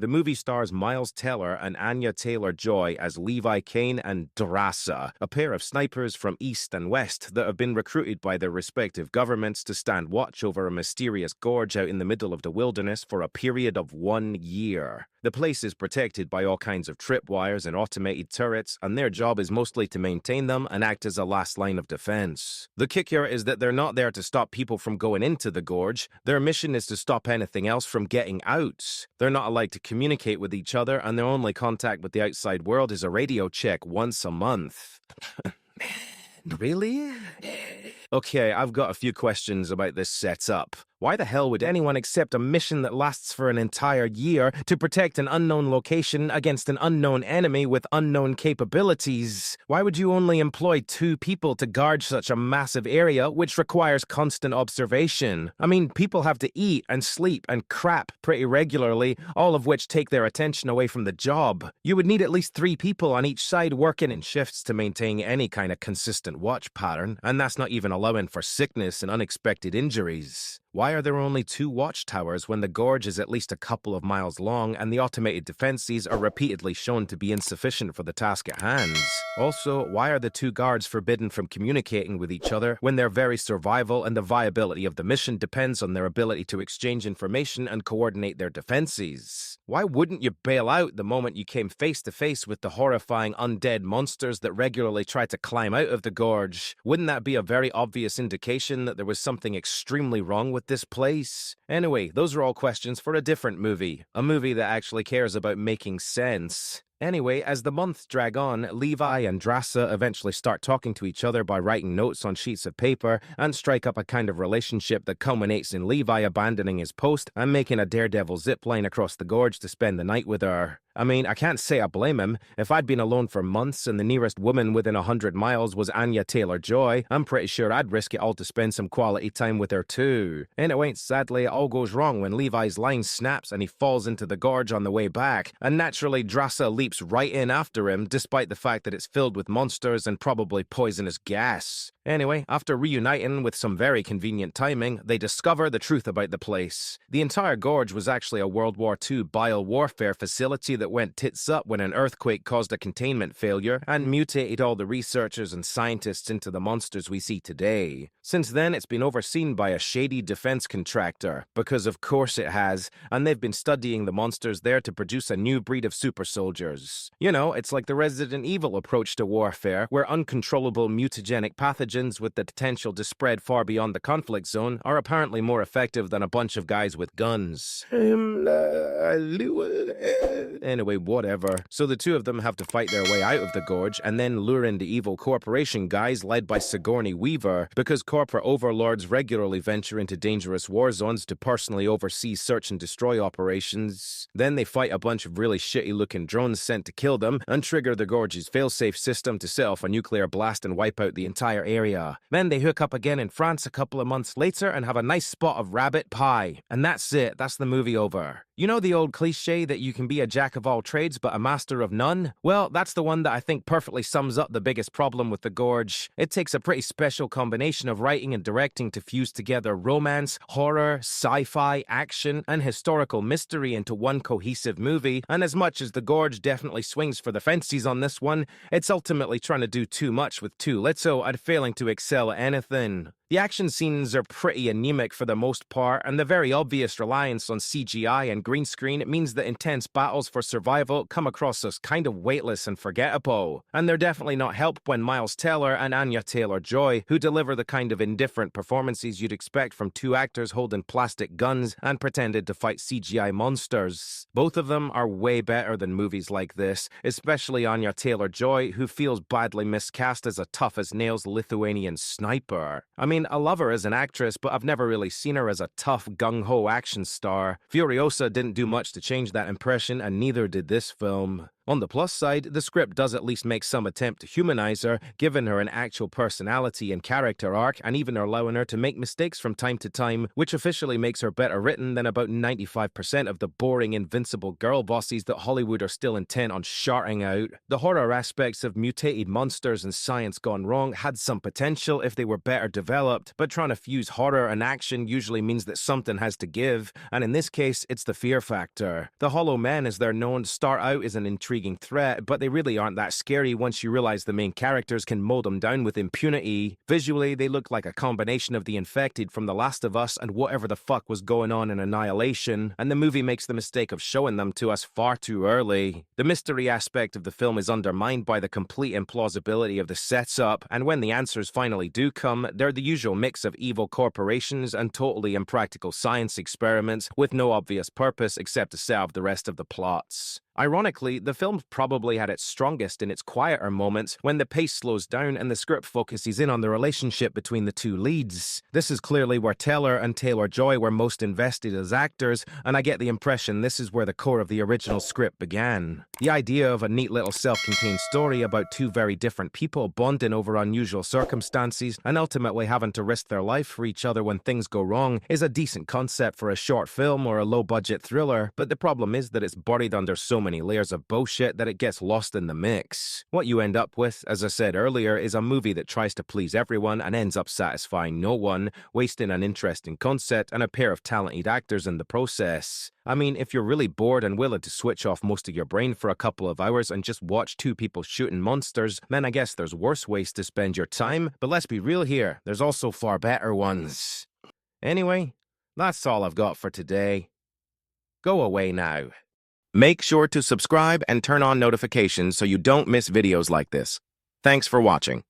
The movie stars Miles Teller and Anya Taylor-Joy as Levi Kane and Drasa, a pair of snipers from East and West that have been recruited by their respective governments to stand watch over a mysterious gorge out in the middle of the wilderness for a period of 1 year. The place is protected by all kinds of tripwires and automated turrets, and their job is mostly to maintain them and act as a last line of defense. The kicker is that they're not there to stop people from going into the gorge. Their mission is to stop anything else from getting out. They're not allowed to communicate with each other, and their only contact with the outside world is a radio check once a month. Really? Okay, I've got a few questions about this setup. Why the hell would anyone accept a mission that lasts for an entire year to protect an unknown location against an unknown enemy with unknown capabilities? Why would you only employ 2 people to guard such a massive area which requires constant observation? I mean, people have to eat and sleep and crap pretty regularly, all of which take their attention away from the job. You would need at least 3 people on each side working in shifts to maintain any kind of consistent watch pattern, and that's not even allowing for sickness and unexpected injuries. Why are there only 2 watchtowers when the gorge is at least a couple of miles long and the automated defenses are repeatedly shown to be insufficient for the task at hand? Also, why are the 2 guards forbidden from communicating with each other when their very survival and the viability of the mission depends on their ability to exchange information and coordinate their defenses? Why wouldn't you bail out the moment you came face to face with the horrifying undead monsters that regularly try to climb out of the gorge? Wouldn't that be a very obvious indication that there was something extremely wrong with this place? Anyway, those are all questions for a different movie. A movie that actually cares about making sense. Anyway, as the months drag on, Levi and Drasa eventually start talking to each other by writing notes on sheets of paper and strike up a kind of relationship that culminates in Levi abandoning his post and making a daredevil zipline across the gorge to spend the night with her. I mean, I can't say I blame him. If I'd been alone for months and the nearest woman within 100 miles was Anya Taylor-Joy, I'm pretty sure I'd risk it all to spend some quality time with her too. Anyway, sadly, it all goes wrong when Levi's line snaps and he falls into the gorge on the way back, and naturally Drasa leaps right in after him despite the fact that it's filled with monsters and probably poisonous gas. Anyway, after reuniting with some very convenient timing, they discover the truth about the place. The entire gorge was actually a World War II bile warfare facility that went tits up when an earthquake caused a containment failure and mutated all the researchers and scientists into the monsters we see today. Since then, it's been overseen by a shady defense contractor, because of course it has, and they've been studying the monsters there to produce a new breed of super soldiers. You know, it's like the Resident Evil approach to warfare, where uncontrollable mutagenic pathogens with the potential to spread far beyond the conflict zone are apparently more effective than a bunch of guys with guns. Anyway, whatever. So the 2 of them have to fight their way out of the gorge and then lure in the evil corporation guys led by Sigourney Weaver, because corporate overlords regularly venture into dangerous war zones to personally oversee search and destroy operations. Then they fight a bunch of really shitty-looking drones sent to kill them and trigger the gorge's failsafe system to set off a nuclear blast and wipe out the entire area. Then they hook up again in France a couple of months later and have a nice spot of rabbit pie. And that's it. That's the movie over. You know the old cliche that you can be a jack of all trades but a master of none? Well, that's the one that I think perfectly sums up the biggest problem with the gorge. It takes a pretty special combination of writing and directing to fuse together romance, horror, sci-fi, action, and historical mystery into one cohesive movie, and as much as the gorge definitely swings for the fences on this one, it's ultimately trying to do too much with too little and failing to excel at anything. The action scenes are pretty anemic for the most part, and the very obvious reliance on CGI and green screen means that intense battles for survival come across as kind of weightless and forgettable. And they're definitely not helped when Miles Teller and Anya Taylor-Joy, who deliver the kind of indifferent performances you'd expect from 2 actors holding plastic guns and pretended to fight CGI monsters. Both of them are way better than movies like this, especially Anya Taylor-Joy, who feels badly miscast as a tough-as-nails Lithuanian sniper. I mean, I love her as an actress, but I've never really seen her as a tough, gung-ho action star. Furiosa didn't do much to change that impression, and neither did this film. On the plus side, the script does at least make some attempt to humanize her, giving her an actual personality and character arc, and even allowing her to make mistakes from time to time, which officially makes her better written than about 95% of the boring, invincible girl bosses that Hollywood are still intent on shouting out. The horror aspects of mutated monsters and science gone wrong had some potential if they were better developed, but trying to fuse horror and action usually means that something has to give, and in this case, it's the fear factor. The Hollow Men, as they're known, start out as an intriguing threat, but they really aren't that scary once you realize the main characters can mow them down with impunity. Visually, they look like a combination of the infected from The Last of Us and whatever the fuck was going on in Annihilation, and the movie makes the mistake of showing them to us far too early. The mystery aspect of the film is undermined by the complete implausibility of the setup, and when the answers finally do come, they're the usual mix of evil corporations and totally impractical science experiments with no obvious purpose except to solve the rest of the plots. Ironically, the film probably had its strongest in its quieter moments when the pace slows down and the script focuses in on the relationship between the two leads. This is clearly where Teller and Taylor-Joy were most invested as actors, and I get the impression this is where the core of the original script began. The idea of a neat little self-contained story about two very different people bonding over unusual circumstances and ultimately having to risk their life for each other when things go wrong is a decent concept for a short film or a low-budget thriller, but the problem is that it's buried under so many layers of bullshit that it gets lost in the mix. What you end up with, as I said earlier, is a movie that tries to please everyone and ends up satisfying no one, wasting an interesting concept and a pair of talented actors in the process. I mean, if you're really bored and willing to switch off most of your brain for a couple of hours and just watch two people shooting monsters, then I guess there's worse ways to spend your time, but let's be real here, there's also far better ones. Anyway, that's all I've got for today. Go away now. Make sure to subscribe and turn on notifications so you don't miss videos like this. Thanks for watching.